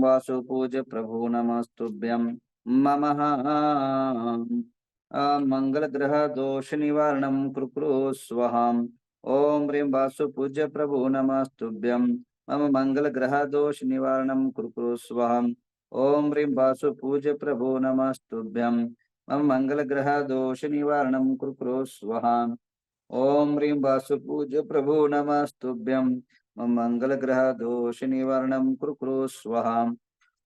वासुपूज्य प्रभो नमस्तुभ्यं मम मंगलग्रह दोष निवारणं कुरु स्वाहाम्। ओम ह्रीं वासुपूज्य प्रभो नमस्तुभ्यं मम मंगलग्रह दोष निवारणं कुरु स्वाहाम्। ओम ह्रीं वासुपूज्य प्रभो नमस्तुभ्यं मम मंगलग्रह दोष निवारणं कुरु स्वाहाम्। ओम ह्रीं वासुपूज्य प्रभो नमस्तुभ्यं मम मंगलग्रह दोष निवारणं कुरु स्वाहाम्।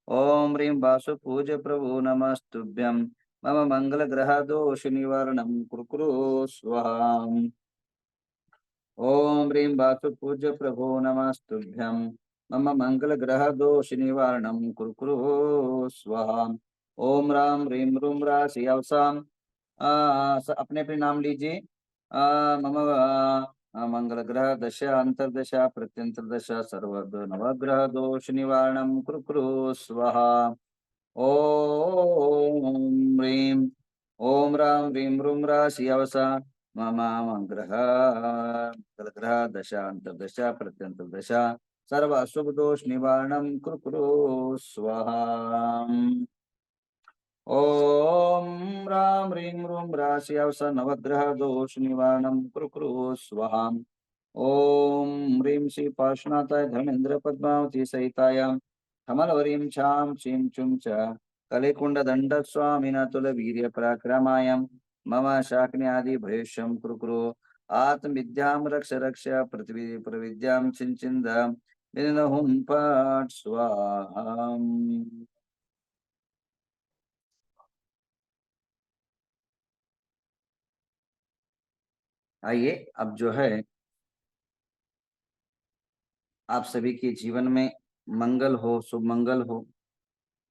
ओम ह्रीं वासुपूज्य प्रभो नमस्तुभ्यं मम मंगलग्रह दोष निवारणं कुरु स्वाहाम्। ओम ह्रीं वासुपूज्य प्रभो नमस्तुभ्यं मम मंगलग्रह दोष निवारणं कुरु स्वाहाम्। ओम राम ह्रीं रूम राशि अवसाम अपने अपने नाम लीजिए। मम मंगल ग्रह दशा अंतर्दशा प्रत्यंतरदशा सर्वग्रह नवग्रह दोष निवारणं कुरु स्वाहा। ओम ह्रीं ओम राम ह्रीं रूम राशि अवसा मम मंगल ग्रह दशा अंतर्दशा प्रत्यंतरदशा सर्व अशुभ दोष निवारणं कुरु स्वाहा। ओम राम ह्रीं रूम राशि अवस नवग्रह दोष निवारणं कुरु स्वाहा। ओम ह्रीं श्री पार्श्वनाथाय धर्मेन्द्र पद्मावती सहितायां कमलवरीं छां चीं चुं च कलिकुंड दंड स्वामिना तुल वीर्य पराक्रमायां मम शाक्न्यादि भयेशं कुरु आत्म विद्यां रक्ष रक्ष पृथ्वी प्रविद्यां चिंचिंद विनहुं पट स्वाहा। आइए अब जो है आप सभी के जीवन में मंगल हो, शुभ मंगल हो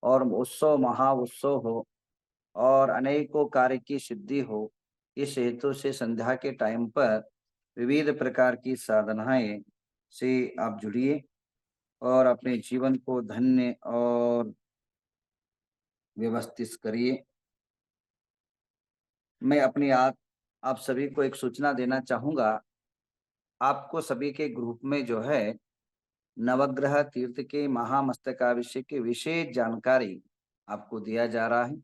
और उत्सव महा उत्सव हो और अनेकों कार्य की सिद्धि हो। इस हेतु से संध्या के टाइम पर विविध प्रकार की साधनाएं से आप जुड़िए और अपने जीवन को धन्य और व्यवस्थित करिए। मैं अपनी आप सभी को एक सूचना देना चाहूंगा। आपको सभी के ग्रुप में जो है नवग्रह तीर्थ के महामस्तकाभिषेक की विशेष जानकारी आपको दिया जा रहा है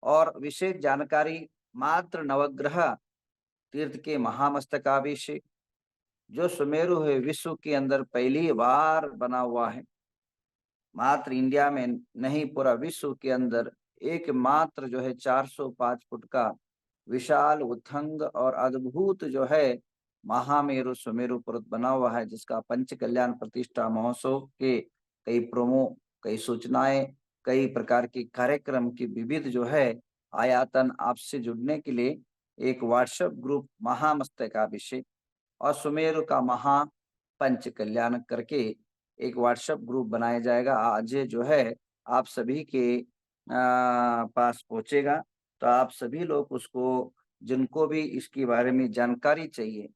और विशेष जानकारी मात्र नवग्रह तीर्थ के महामस्तकाभिषेक जो सुमेरु है विश्व के अंदर पहली बार बना हुआ है। मात्र इंडिया में नहीं पूरा विश्व के अंदर एकमात्र जो है 405 फुट का विशाल उथंग और अद्भुत जो है महामेरु सुमेरु पर्वत बना हुआ है, जिसका पंच कल्याण प्रतिष्ठा महोत्सव के कई प्रोमो, कई सूचनाएं, कई प्रकार के कार्यक्रम की विविध जो है आयातन आपसे जुड़ने के लिए एक व्हाट्सएप ग्रुप महामस्तकाभिषेक और सुमेरु का महा पंच कल्याण करके एक व्हाट्सएप ग्रुप बनाया जाएगा। आज जो है आप सभी के पास पहुंचेगा, तो आप सभी लोग उसको, जिनको भी इसके बारे में जानकारी चाहिए,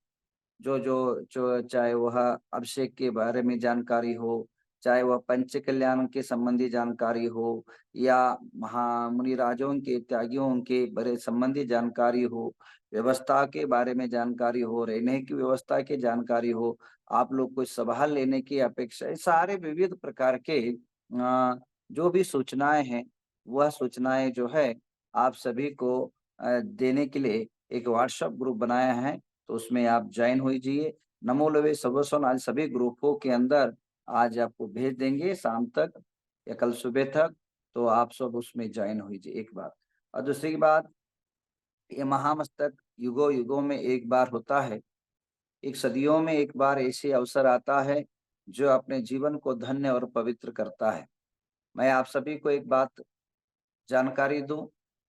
जो चाहे वह अभिषेक के बारे में जानकारी हो, चाहे वह पंच कल्याण के संबंधी जानकारी हो या महामुनि राजों के त्यागियों के बड़े संबंधी जानकारी हो, व्यवस्था के बारे में जानकारी हो, रहने की व्यवस्था की जानकारी हो, आप लोग कोई सभा लेने की अपेक्षा, सारे विविध प्रकार के जो भी सूचनाएं हैं वह सूचनाएं जो है आप सभी को देने के लिए एक व्हाट्सएप ग्रुप बनाया है, तो उसमें आप ज्वाइन हो जाइए। नमो लवे सबस्वन आज सभी ग्रुपों के अंदर आज आपको भेज देंगे शाम तक या कल सुबह तक, तो आप सब उसमें ज्वाइन हो जाइए एक बार। और दूसरी बात, ये महामस्तक युगों युगों में एक बार होता है, एक सदियों में एक बार ऐसे अवसर आता है जो अपने जीवन को धन्य और पवित्र करता है। मैं आप सभी को एक बात जानकारी दूं,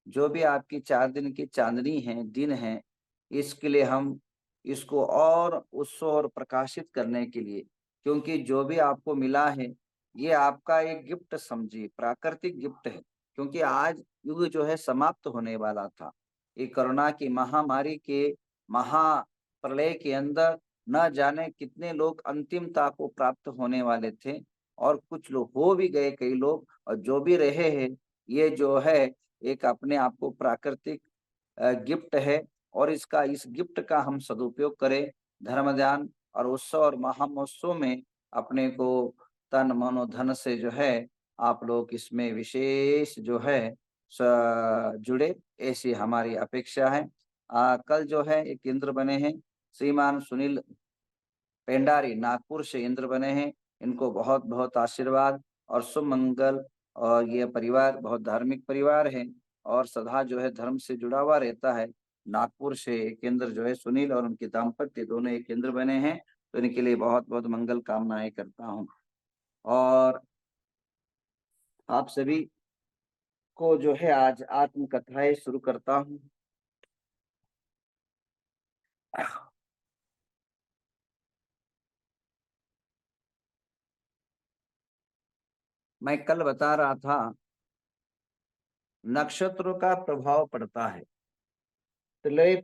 जो भी आपकी 4 दिन की चांदनी है, दिन है, इसके लिए हम इसको और उत्सव और प्रकाशित करने के लिए, क्योंकि जो भी आपको मिला है ये आपका एक गिफ्ट समझिए, प्राकृतिक गिफ्ट है, क्योंकि आज युग जो है समाप्त होने वाला था। ये कोरोना की महामारी के महाप्रलय के अंदर न जाने कितने लोग अंतिमता को प्राप्त होने वाले थे और कुछ लोग हो भी गए, कई लोग, और जो भी रहे हैं ये जो है एक अपने आप को प्राकृतिक गिफ्ट है और इस गिफ्ट का हम सदुपयोग करें। धर्म ध्यान और उत्सव और महामहोत्सव में अपने को तन मन और धन से जो है आप लोग इसमें विशेष जो है जुड़े, ऐसी हमारी अपेक्षा है। कल जो है एक इंद्र बने हैं, श्रीमान सुनील पेंडारी नागपुर से इंद्र बने हैं। इनको बहुत बहुत आशीर्वाद और शुभ मंगल। और ये परिवार बहुत धार्मिक परिवार है और सदा जो है धर्म से जुड़ा हुआ रहता है। नागपुर से एक इंद्र जो है सुनील और उनके दाम्पत्य दोनों एक इंद्र बने हैं, तो इनके लिए बहुत बहुत मंगल कामनाएं करता हूँ। और आप सभी को जो है आज आत्मकथाएं शुरू करता हूँ। मैं कल बता रहा था नक्षत्रों का प्रभाव पड़ता है। तिलय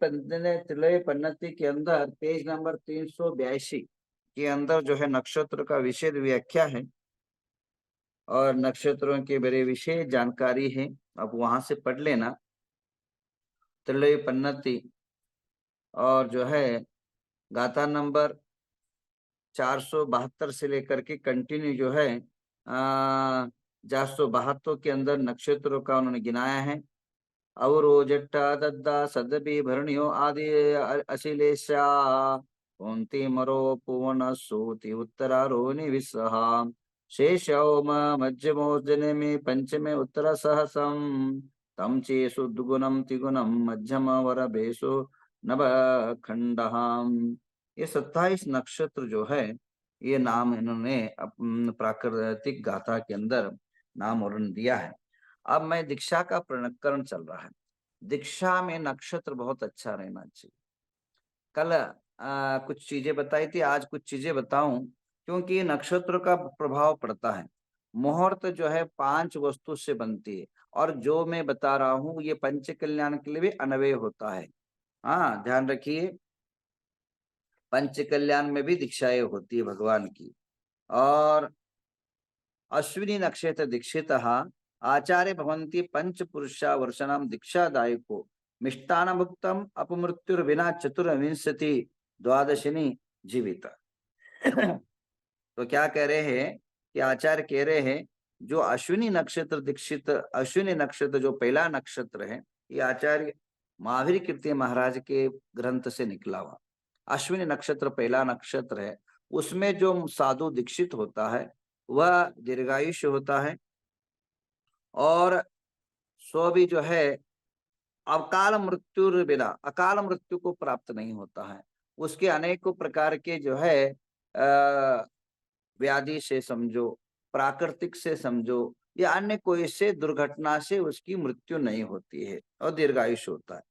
पन्नति के अंदर पेज नंबर 382 के अंदर जो है नक्षत्र का विशेष व्याख्या है और नक्षत्रों के बड़े विशेष जानकारी है। अब वहां से पढ़ लेना तिलय पन्नति। और जो है गाथा नंबर 472 से लेकर के कंटिन्यू जो है 472 के अंदर नक्षत्रों का उन्होंने गिनाया है। अवरो जट्टा दद्दा सदबी भरणियो आदि अशिलेशा कुंती मरो पुवन सूति उत्तरारो निविसहा शेषौम मध्यमो जने पंचमे उत्तर सहसम तम चेसु द्विगुणम त्रिगुणम मध्यम वर बेसु नव खंडहाम। ये 27 नक्षत्र जो है ये नाम इन्होंने प्राकृतिक गाथा के अंदर नाम वर्ण दिया है। अब मैं दीक्षा का प्रणकरण चल रहा है। दीक्षा में नक्षत्र बहुत अच्छा रहना चाहिए। कल कुछ चीजें बताई थी, आज कुछ चीजें बताऊं, क्योंकि नक्षत्र का प्रभाव पड़ता है। मुहूर्त जो है 5 वस्तु से बनती है और जो मैं बता रहा हूं ये पंच कल्याण के लिए भी अन्वय होता है। हाँ, ध्यान रखिए, पंच कल्याण में भी दीक्षाएं होती है भगवान की। और अश्विनी नक्षत्र दीक्षित आचार्य भवंती पंच पुरुषा वर्षनाम दीक्षादायको मिष्टान भुक्तम अपमृत्युर्विना चतुर्विंशति द्वादशिनी जीवित। तो क्या कह रहे हैं कि आचार्य कह रहे हैं जो अश्विनी नक्षत्र दीक्षित, अश्विनी नक्षत्र जो पहला नक्षत्र है, ये आचार्य महावीर कीर्ति महाराज के ग्रंथ से निकला हुआ। अश्विनी नक्षत्र पहला नक्षत्र है, उसमें जो साधु दीक्षित होता है वह दीर्घायुष्य होता है और सो भी जो है अकाल मृत्यु बिना अकाल मृत्यु को प्राप्त नहीं होता है। उसके अनेकों प्रकार के जो है व्याधि से समझो, प्राकृतिक से समझो या अन्य कोई से दुर्घटना से उसकी मृत्यु नहीं होती है और दीर्घायुष्य होता है।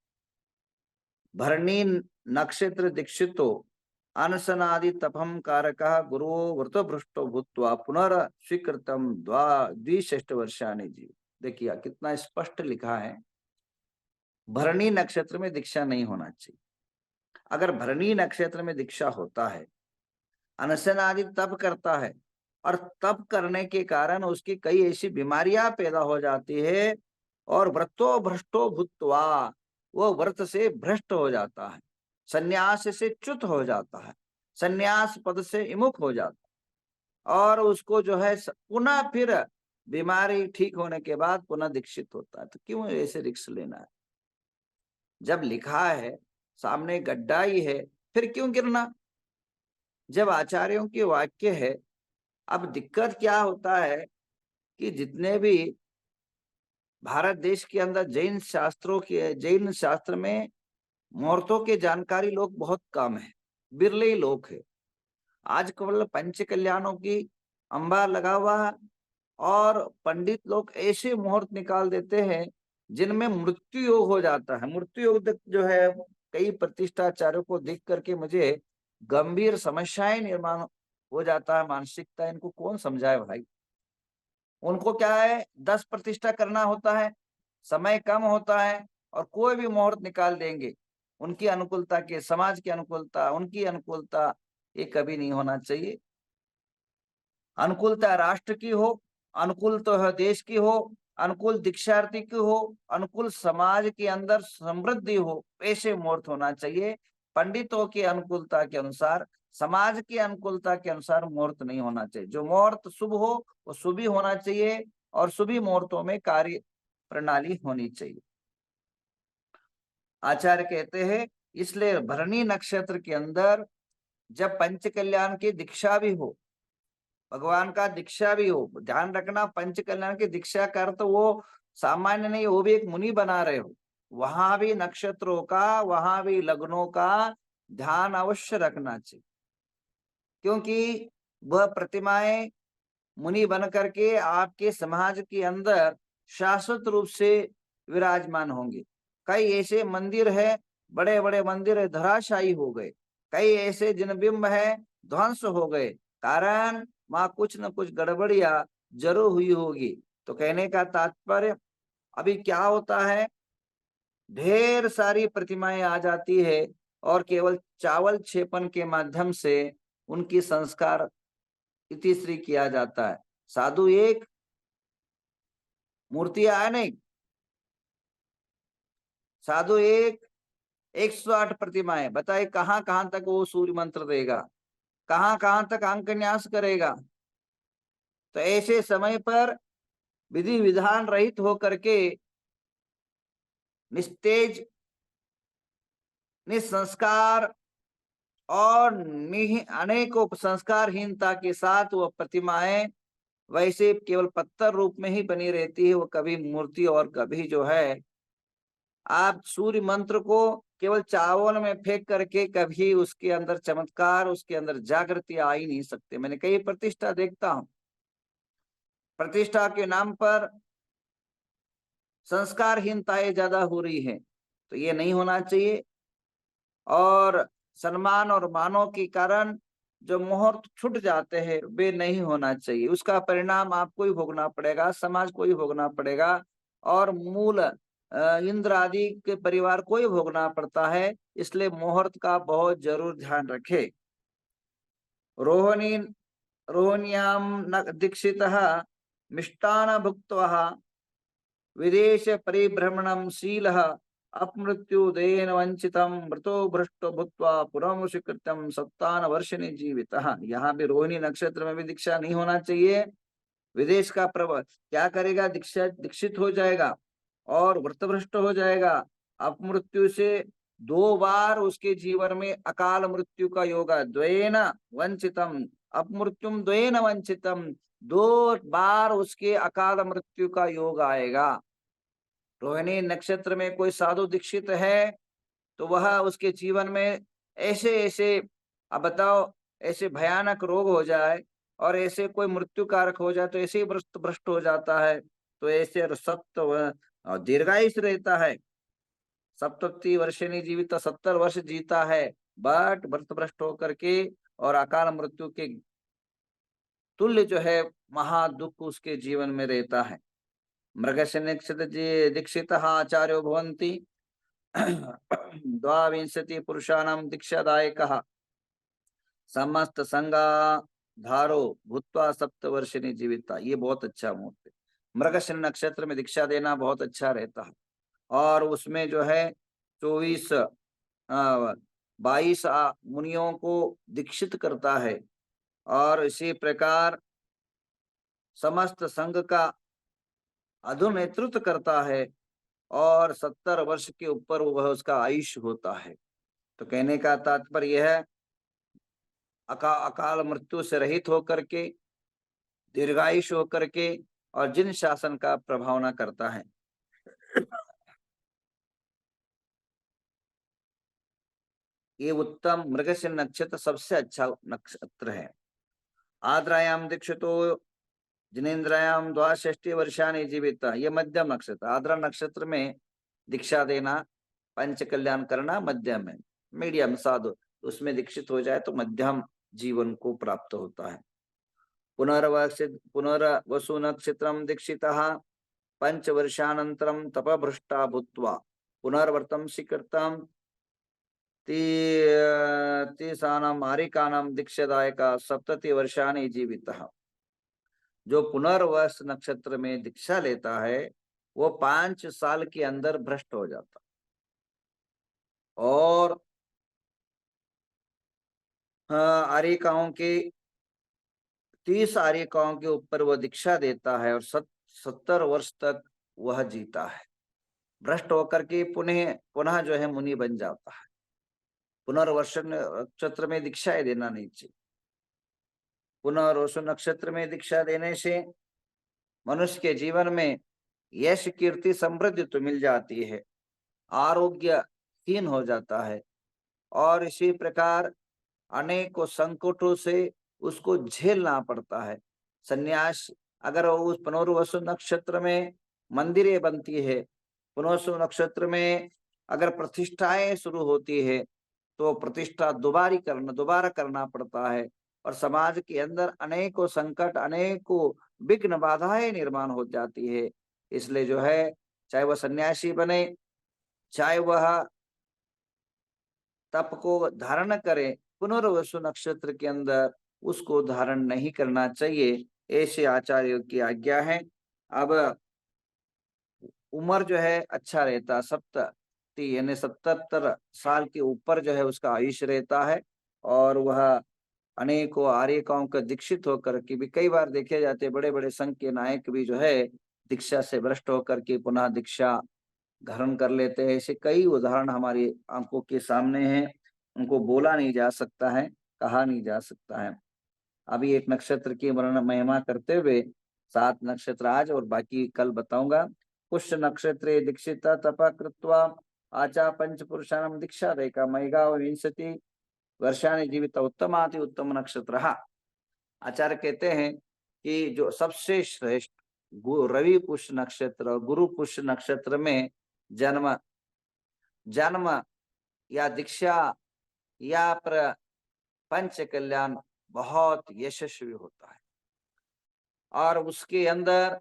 भरणी नक्षत्र दीक्षितो अनशनादि तपम कारक गुरु वृतभृष्टो भूत्वा पुनर्स्वीकृतम द्विषष्ट वर्षाणि जीव। देखिए कितना स्पष्ट लिखा है, भरणी नक्षत्र में दीक्षा नहीं होना चाहिए। अगर भरणी नक्षत्र में दीक्षा होता है, अनशन आदि तप करता है और तप करने के कारण उसकी कई ऐसी बीमारियां पैदा हो जाती है और व्रतो भ्रष्टो भूत्वा, वो व्रत से भ्रष्ट हो जाता है, संन्यास से च्युत हो जाता है, संन्यास पद से विमुख हो जाता है और उसको जो है पुनः फिर बीमारी ठीक होने के बाद पुनः दीक्षित होता है। तो क्यों ऐसे रिस्क लेना है? जब लिखा है सामने गड्ढा ही है, फिर क्यों गिरना? जब आचार्यों के वाक्य है। अब दिक्कत क्या होता है कि जितने भी भारत देश के अंदर जैन शास्त्र में मुहूर्तों के जानकारी लोग बहुत कम है, बिरले ही लोग है। आज केवल पंच कल्याणों की अंबार लगा हुआ है और पंडित लोग ऐसे मुहूर्त निकाल देते हैं जिनमें मृत्यु योग हो जाता है। मृत्यु योग जो है कई प्रतिष्ठाचार्यों को देख करके मुझे गंभीर समस्याएं निर्माण हो जाता है। मानसिकता इनको कौन समझाए भाई? उनको क्या है, 10 प्रतिष्ठा करना होता है, समय कम होता है और कोई भी मुहूर्त निकाल देंगे। उनकी अनुकूलता के, समाज की अनुकूलता, उनकी अनुकूलता, ये कभी नहीं होना चाहिए। अनुकूलता राष्ट्र की हो, अनुकूल तो है देश की हो, अनुकूल दीक्षार्थी की हो, अनुकूल समाज के अंदर समृद्धि हो, ऐसे मुहूर्त होना चाहिए। पंडितों की अनुकूलता के अनुसार, समाज की अनुकूलता के अनुसार मुहूर्त नहीं होना चाहिए। जो मुहूर्त शुभ हो वो शुभ ही होना चाहिए और शुभ मुहूर्तों में कार्य प्रणाली होनी चाहिए। आचार्य कहते हैं इसलिए भरणी नक्षत्र के अंदर जब पंच कल्याण की दीक्षा भी हो, भगवान का दीक्षा भी हो, ध्यान रखना पंच कल्याण की दीक्षा कर तो वो सामान्य नहीं, वो भी एक मुनि बना रहे हो, वहां भी नक्षत्रों का, वहां भी लग्नों का ध्यान अवश्य रखना चाहिए, क्योंकि वह प्रतिमाएं मुनि बन करके आपके समाज के अंदर शाश्वत रूप से विराजमान होंगे। कई ऐसे मंदिर है, बड़े बड़े मंदिर है, धराशायी हो गए, कई ऐसे जिन बिंब है ध्वंस हो गए, कारण वहां कुछ न कुछ गड़बड़ियां जरूर हुई होगी। तो कहने का तात्पर्य अभी क्या होता है, ढेर सारी प्रतिमाएं आ जाती है और केवल चावल छेपन के माध्यम से उनकी संस्कार इतिश्री किया जाता है। साधु एक मूर्ति है नहीं, साधु एक 108 प्रतिमाएं, बताए कहां कहां तक वो सूर्य मंत्र देगा, कहां कहां तक अंक न्यास करेगा। तो ऐसे समय पर विधि विधान रहित होकर के निस्तेज, निसंस्कार और अनेकों संस्कारहीनता के साथ वो प्रतिमाएं वैसे केवल पत्थर रूप में ही बनी रहती है, वो कभी मूर्ति और कभी जो है आप सूर्य मंत्र को केवल चावल में फेंक करके कभी उसके अंदर चमत्कार, उसके अंदर जागृति आ ही नहीं सकते। मैंने कई प्रतिष्ठा देखता हूं, प्रतिष्ठा के नाम पर संस्कारहीनताएं ज्यादा हो रही है, तो ये नहीं होना चाहिए। और सम्मान और मानों के कारण जो मुहूर्त छूट जाते हैं वे नहीं होना चाहिए, उसका परिणाम आपको ही भोगना पड़ेगा, समाज को ही भोगना पड़ेगा, और मूल इंद्र आदि के परिवार को ही भोगना पड़ता है। इसलिए मुहूर्त का बहुत जरूर ध्यान रखे। रोहिणी रोहिण्यां दीक्षितः मिष्टान भुक्त्वा विदेश परिभ्रमणं शीलः अपमृत्युदेन वंचितम मृतो भ्रष्टो भूत्वा पुनः स्वीकृतम 57 वर्षिणी जीवितः। यहाँ भी रोहिणी नक्षत्र में भी दीक्षा नहीं होना चाहिए। विदेश का प्रबल क्या करेगा, दीक्षा दीक्षित हो जाएगा और व्रतभ्रष्ट हो जाएगा। अपमृत्यु से 2 बार उसके जीवन में अकाल मृत्यु का योग, द्वेन वंचितम अपमृत्युम द्वेन वंचितम, 2 बार उसके अकाल मृत्यु का योग आएगा। रोहिणी नक्षत्र में कोई साधु दीक्षित है तो वह उसके जीवन में ऐसे ऐसे, अब बताओ, ऐसे भयानक रोग हो जाए और ऐसे कोई मृत्यु कारक हो जाए तो ऐसे ही भ्रष्ट भ्रष्ट हो जाता है। तो ऐसे सत्य दीर्घायुष रहता है, 77 वर्षिणी जीवित, 70 वर्ष जीता है, बट भ्रष्ट भ्रष्ट होकर के और अकाल मृत्यु के तुल्य जो है महा दुख उसके जीवन में रहता है। मृगस्य नक्षत्र दीक्षित आचार्यो भवन्ति 22 पुरुषाणां दीक्षादायकः समस्त संगा धारो भूत्वा 7 वर्षिणी जीविता। ये बहुत अच्छा मुहूर्त है, मृगशिर नक्षत्र में दीक्षा देना बहुत अच्छा रहता है। और उसमें जो है 22 मुनियों को दीक्षित करता है और इसी प्रकार समस्त संघ का अधु नेतृत्व करता है और 70 वर्ष के ऊपर वह उसका आयुष्य होता है। तो कहने का तात्पर्य यह है अकाल मृत्यु से रहित होकर के, दीर्घायुष होकर के, और जिन शासन का प्रभाव न करता है। ये उत्तम मृगशिर नक्षत्र सबसे अच्छा नक्षत्र है। आद्रायाम दीक्षितो जिनेन्द्रयाम 62 वर्षाणि जीवित, ये मध्यम नक्षत्र। आद्रा नक्षत्र में दीक्षा देना, पंच कल्याण करना मध्यम है, मीडियम साधु, उसमें दीक्षित हो जाए तो मध्यम जीवन को प्राप्त होता है। पुनर्वसु नक्षत्रम दीक्षितः 5 वर्षानंतरम तपभ्रष्टा भूत्वा पुनर्वर्तम स्वीकृतम तीसानाम मारिकानाम दीक्षादायक 70 वर्षाणि जीवितः। जो पुनर्वस नक्षत्र में दीक्षा लेता है वो 5 साल के अंदर भ्रष्ट हो जाता, और आर्यिकाओं के 30 आर्यिकाओं के ऊपर वो दीक्षा देता है और 70 वर्ष तक वह जीता है। भ्रष्ट होकर के पुनः पुनः जो है मुनि बन जाता है। पुनर्वसु नक्षत्र में दीक्षाएं देना नहीं चाहिए। पुनर्वसु नक्षत्र में दीक्षा देने से मनुष्य के जीवन में यश कीर्ति समृद्धि तो मिल जाती है, आरोग्यहीन हो जाता है और इसी प्रकार अनेकों संकटों से उसको झेलना पड़ता है। संन्यास अगर उस पुनर्वसु नक्षत्र में मंदिरें बनती है, पुनर्वसु नक्षत्र में अगर प्रतिष्ठाएं शुरू होती है, तो प्रतिष्ठा दोबारा करना पड़ता है और समाज के अंदर अनेकों संकट, अनेकों विघ्न बाधाएं निर्माण हो जाती है। इसलिए जो है, चाहे वह सन्यासी बने, चाहे वह तप को धारण करे, पुनर्वसु नक्षत्र के अंदर उसको धारण नहीं करना चाहिए, ऐसे आचार्यों की आज्ञा है। अब उम्र जो है अच्छा रहता, 70 यानी 77 साल के ऊपर जो है उसका आयुष्य रहता है और वह अनेकों आर्यिकाओं का दीक्षित होकर के भी, कई बार देखे जाते बड़े बड़े संघ के नायक भी जो है दीक्षा से भ्रष्ट होकर के पुनः दीक्षा ग्रहण कर लेते हैं। ऐसे कई उदाहरण हमारी आंखों के सामने हैं, उनको बोला नहीं जा सकता है, कहा नहीं जा सकता है। अभी एक नक्षत्र की वर्णन महिमा करते हुए 7 नक्षत्र आज और बाकी कल बताऊंगा। पुष्य नक्षत्रे दीक्षित तप कृत्वा आचा पंच पुरुषाणाम दीक्षा रेखा मैगा विंशति वर्षाणि जीवित उत्तमाति उत्तम नक्षत्र। आचार्य कहते हैं कि जो सबसे श्रेष्ठ रवि पुष्य नक्षत्र और गुरु पुष्य नक्षत्र में जन्म जन्म या दीक्षा या पंच कल्याण बहुत यशस्वी होता है और उसके अंदर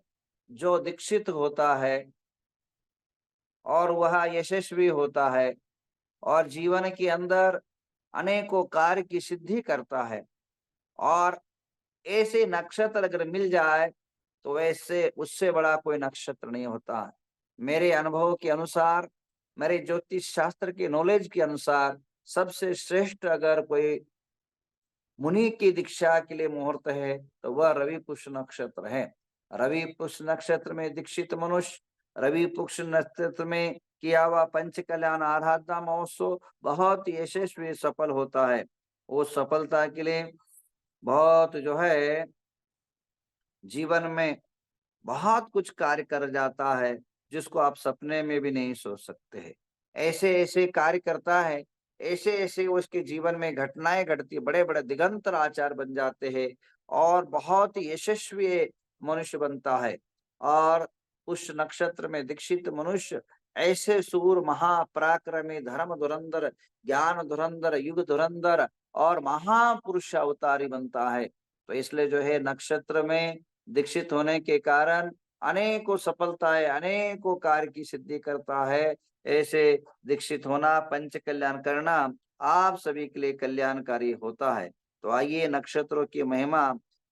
जो दीक्षित होता है और वह यशस्वी होता है और जीवन के अंदर अनेकों कार्य की सिद्धि करता है और ऐसे नक्षत्र अगर मिल जाए तो ऐसे उससे बड़ा कोई नक्षत्र नहीं होता। मेरे अनुभव के अनुसार, मेरे ज्योतिष शास्त्र के नॉलेज के अनुसार सबसे श्रेष्ठ अगर कोई मुनि की दीक्षा के लिए मुहूर्त है तो वह रवि पुष्य नक्षत्र है। रवि पुष्य नक्षत्र में दीक्षित मनुष्य, रवि पुष्य नक्षत्र में किया हुआ पंच कल्याण आराधना महोत्सव बहुत यशस्वी सफल होता है। वो सफलता के लिए बहुत जो है जीवन में बहुत कुछ कार्य कर जाता है जिसको आप सपने में भी नहीं सोच सकते हैं। ऐसे ऐसे कार्य करता है, ऐसे ऐसे उसके जीवन में घटनाएं घटती है, बड़े बड़े दिगंतर आचार बन जाते हैं और बहुत ही यशस्वी मनुष्य बनता है। और उस नक्षत्र में दीक्षित मनुष्य ऐसे सूर महापराक्रमी, धर्म धुरंधर, ज्ञान धुरंधर, युग धुरंधर और महापुरुष अवतारी बनता है। तो इसलिए जो है नक्षत्र में दीक्षित होने के कारण अनेकों सफलताएं, अनेकों कार्य की सिद्धि करता है। ऐसे दीक्षित होना, पंच कल्याण करना आप सभी के लिए कल्याणकारी होता है। तो आइए नक्षत्रों की महिमा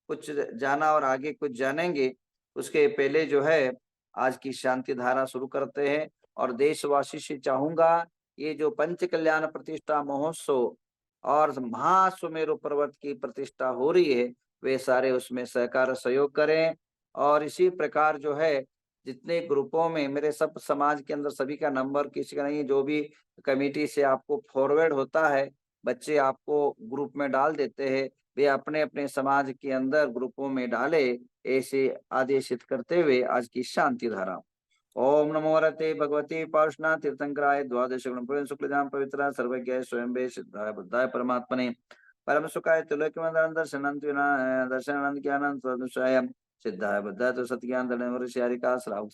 कुछ जाना और आगे कुछ जानेंगे। उसके पहले जो है आज की शांति धारा शुरू करते हैं और देशवासी से चाहूंगा ये जो पंच कल्याण प्रतिष्ठा महोत्सव और महासुमेरु पर्वत की प्रतिष्ठा हो रही है, वे सारे उसमें सहकार सहयोग करें। और इसी प्रकार जो है जितने ग्रुपों में मेरे सब समाज के अंदर सभी का नंबर किसी का नहीं, जो भी कमेटी से आपको फॉरवर्ड होता है, बच्चे आपको ग्रुप में डाल देते हैं, वे अपने अपने समाज के अंदर ग्रुपों में डाले, ऐसे आदेशित करते हुए आज की शांति धारा। ओम नमो वरते भगवते पार्षणा तीर्थंकराय द्वादश गुण शुक्लजाम पवित्र सर्वज्ञ स्वयं सिद्धाय बुद्धाय परमात्मने परम सुखाय तुलकमंदर दर्शनानंद ज्ञानंद सदुषाय सिद्धाय बुद्धाय तो सत्ज्ञान धर्म श्यारिका श्रावक